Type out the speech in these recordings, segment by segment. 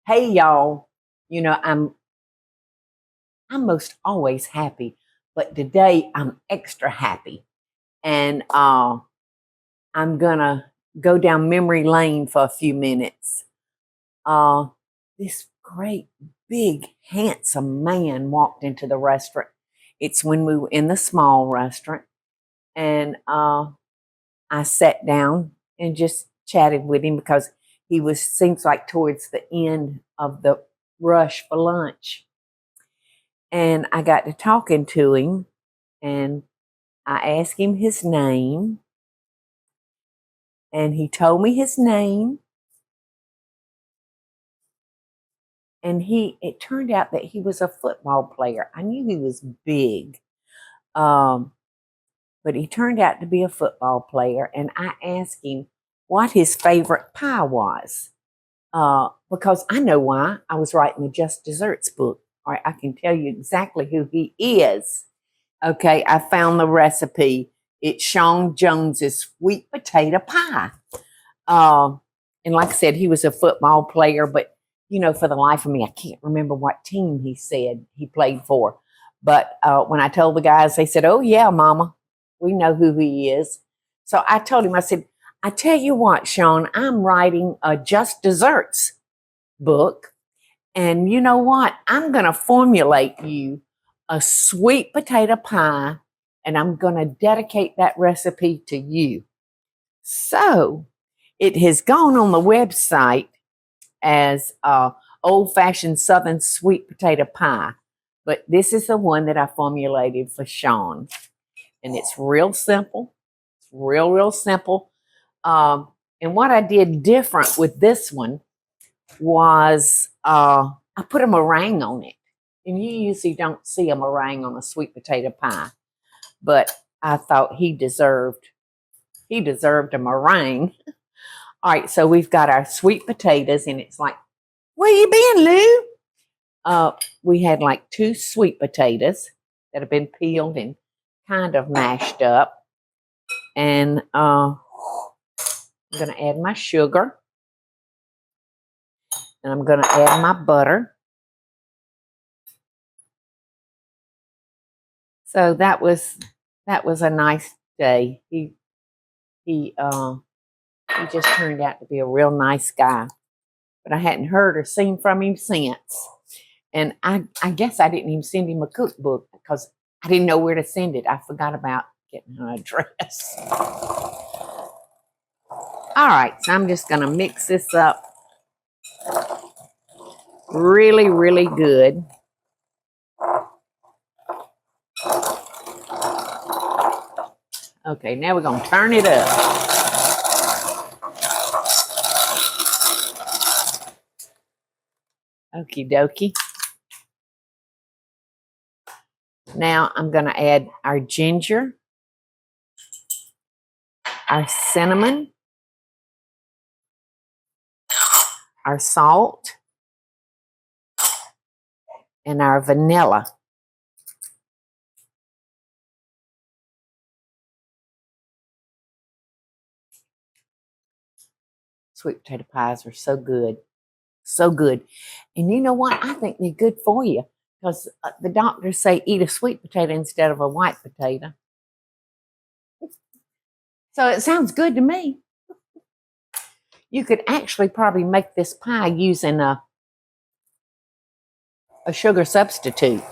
Hey y'all, I'm most always happy, but today I'm extra happy. And I'm gonna go down memory lane for a few minutes. Uh this great big handsome man walked into the restaurant. It's when we were in the small restaurant, and I sat down and just chatted with him because he was seems like towards the end of the rush for lunch. And I got to talking to him, and I asked him his name, and he told me his name. And it turned out that he was a football player. I knew he was big, um, but he turned out to be a football player. And I asked him what his favorite pie was, because I know why. I was writing the Just Desserts book. All right, I can tell you exactly who he is. Okay, I found the recipe. It's Sean Jones's sweet potato pie. Um, and like I said, he was a football player, but for the life of me, I can't remember what team he said he played for. But when I told the guys, they said, "Oh yeah, Mama, we know who he is." So I told him, I said, "I tell you what, Sean, I'm writing a Just Desserts book, and you know what? I'm going to formulate you a sweet potato pie, and I'm going to dedicate that recipe to you." So it has gone on the website as old fashioned Southern sweet potato pie. But this is the one that I formulated for Sean. And it's real simple. It's real simple. And what I did different with this one was I put a meringue on it. And you usually don't see a meringue on a sweet potato pie. But I thought he deserved a meringue. All right, so we've got our sweet potatoes, and it's like, where you been, Lou? We had like 2 sweet potatoes that have been peeled and kind of mashed up. And I'm going to add my sugar. And I'm going to add my butter. So that was a nice day. He just turned out to be a real nice guy. But I hadn't heard or seen from him since. And I guess I didn't even send him a cookbook because I didn't know where to send it. I forgot about getting an address. All right, so I'm just going to mix this up really good. Okay, now we're going to turn it up. Okie dokie. Now I'm going to add our ginger, our cinnamon, our salt, and our vanilla. Sweet potato pies are so good. So good. And you know what? I think they're good for you because the doctors say eat a sweet potato instead of a white potato. So it sounds good to me. You could actually probably make this pie using a sugar substitute.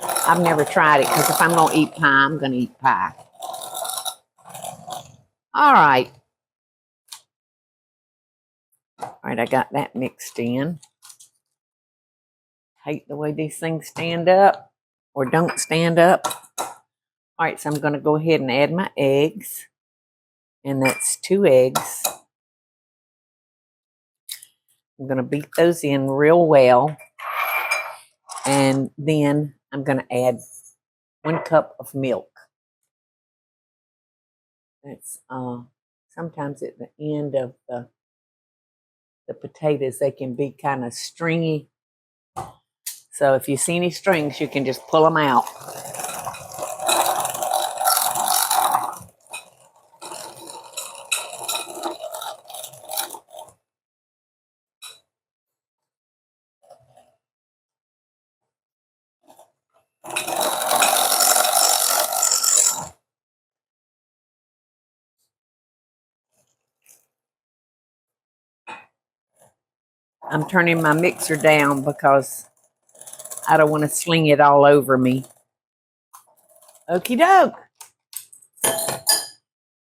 I've never tried it because if I'm going to eat pie, I'm going to eat pie. All right. All right, I got that mixed in. Hate the way these things stand up or don't stand up. All right, so I'm going to go ahead and add my eggs. And that's 2 eggs. I'm going to beat those in real well. And then I'm going to add 1 cup of milk. That's sometimes at the end of the potatoes, they can be kind of stringy. So if you see any strings, you can just pull them out. I'm turning my mixer down because I don't want to sling it all over me. Okie doke.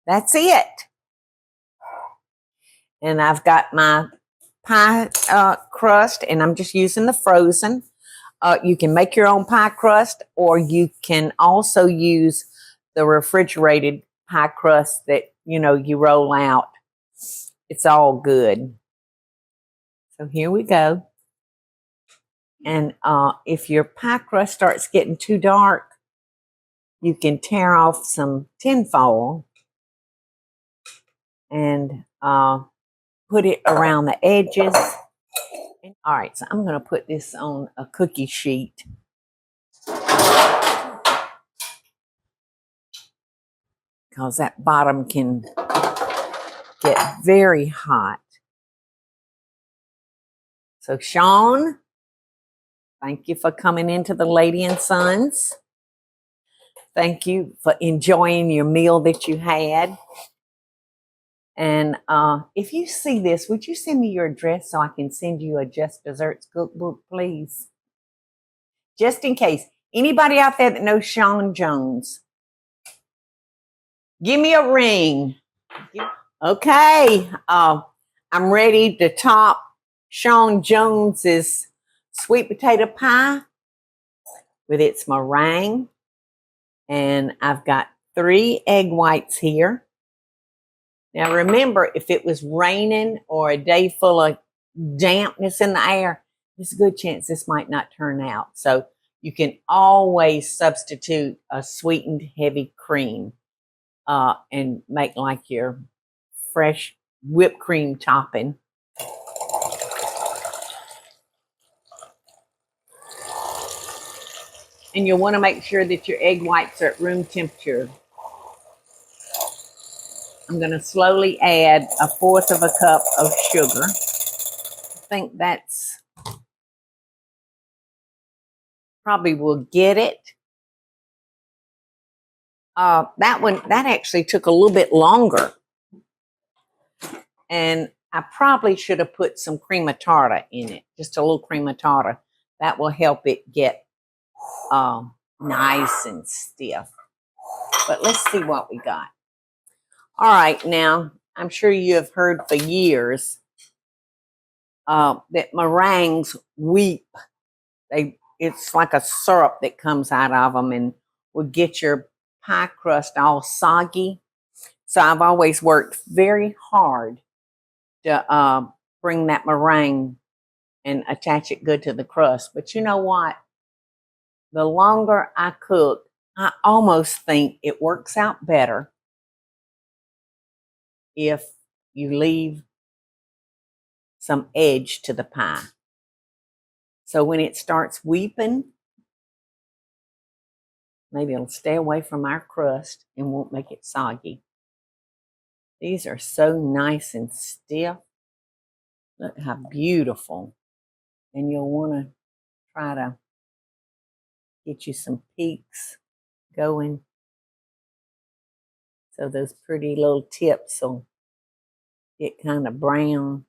That's it. And I've got my pie crust, and I'm just using the frozen. You can make your own pie crust, or you can also use the refrigerated pie crust that, you roll out. It's all good. So here we go. And if your pie crust starts getting too dark, you can tear off some tin foil and put it around the edges. All right, so I'm going to put this on a cookie sheet. Because that bottom can get very hot. So Sean, thank you for coming into the Lady and Sons. Thank you for enjoying your meal that you had. And if you see this, would you send me your address so I can send you a Just Desserts cookbook, please? Just in case. Anybody out there that knows Sean Jones, give me a ring. Okay. I'm ready to top Sean Jones's sweet potato pie with its meringue. And I've got 3 egg whites here. Now remember, if it was raining or a day full of dampness in the air, there's a good chance this might not turn out. So you can always substitute a sweetened heavy cream and make like your fresh whipped cream topping. And you'll want to make sure that your egg whites are at room temperature. I'm going to slowly add 1/4 of a cup of sugar. I think that's probably will get it. That actually took a little bit longer. And I probably should have put some crema tartar in it, just a little crema tartar. That will help it get nice and stiff. But let's see what we got. All right, now, I'm sure you have heard for years that meringues weep. It's like a syrup that comes out of them and will get your pie crust all soggy. So I've always worked very hard to bring that meringue and attach it good to the crust. But you know what? The longer I cook, I almost think it works out better if you leave some edge to the pie. So when it starts weeping, maybe it'll stay away from our crust and won't make it soggy. These are so nice and stiff. Look how beautiful. And you'll want to try to get you some peaks going. So those pretty little tips will get kind of brown.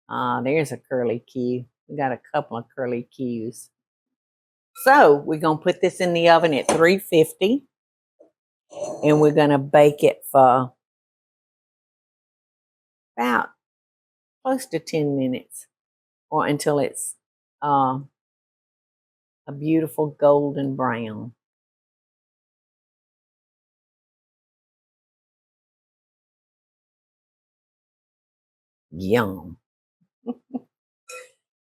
There's a curly Q. We got a couple of curly Qs. So we're going to put this in the oven at 350. And we're going to bake it for about close to 10 minutes. Or until it's a beautiful golden brown. Yum.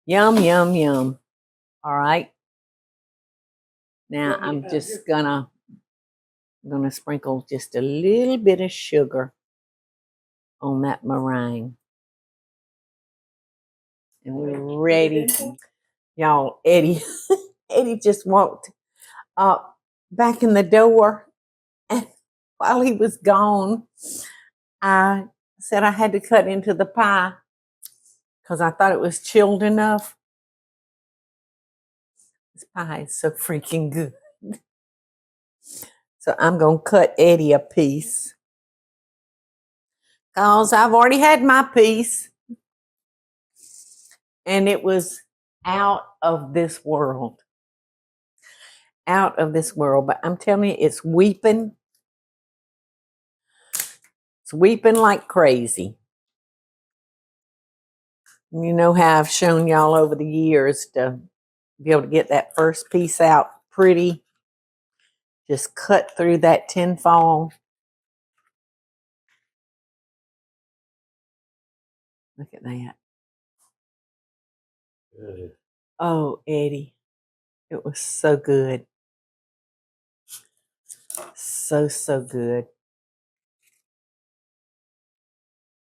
Yum, yum, yum. All right. Now I'm just gonna sprinkle just a little bit of sugar on that meringue. And we're ready. Y'all, Eddie just walked back in the door. And while he was gone, I said I had to cut into the pie because I thought it was chilled enough. This pie is so freaking good. So I'm going to cut Eddie a piece because I've already had my piece. And it was out of this world. Out of this world. But I'm telling you, it's weeping. It's weeping like crazy. You know how I've shown y'all over the years to be able to get that first piece out pretty. Just cut through that tinfoil. Look at that. Good. Oh, Eddie. It was so good. So good.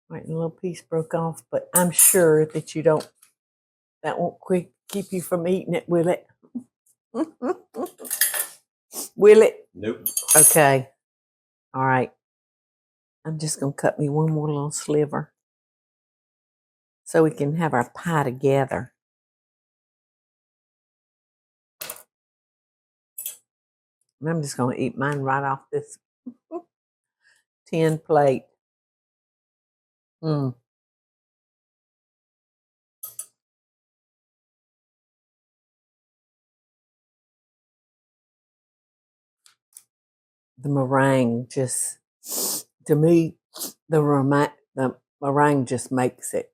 Right, a little piece broke off, but I'm sure that that won't keep you from eating it, will it? Will it? Nope. Okay. All right. I'm just going to cut me one more little sliver so we can have our pie together. And I'm just going to eat mine right off this tin plate. Mm. The meringue just, to me, the meringue just makes it.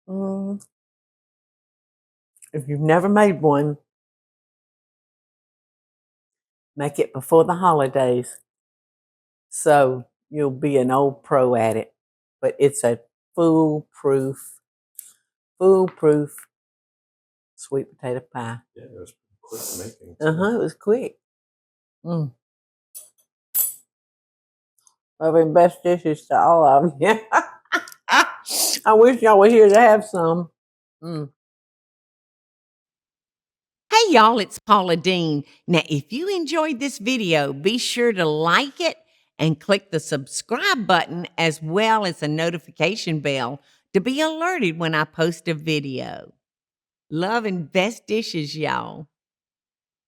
Mm. If you've never made one, make it before the holidays so you'll be an old pro at it. But it's a foolproof sweet potato pie. Yeah, it was quick making. It was quick. Loving best dishes to all of you. I wish y'all were here to have some. Hey y'all, it's Paula Deen. Now, if you enjoyed this video, be sure to like it and click the subscribe button as well as the notification bell to be alerted when I post a video. Love and best dishes, y'all.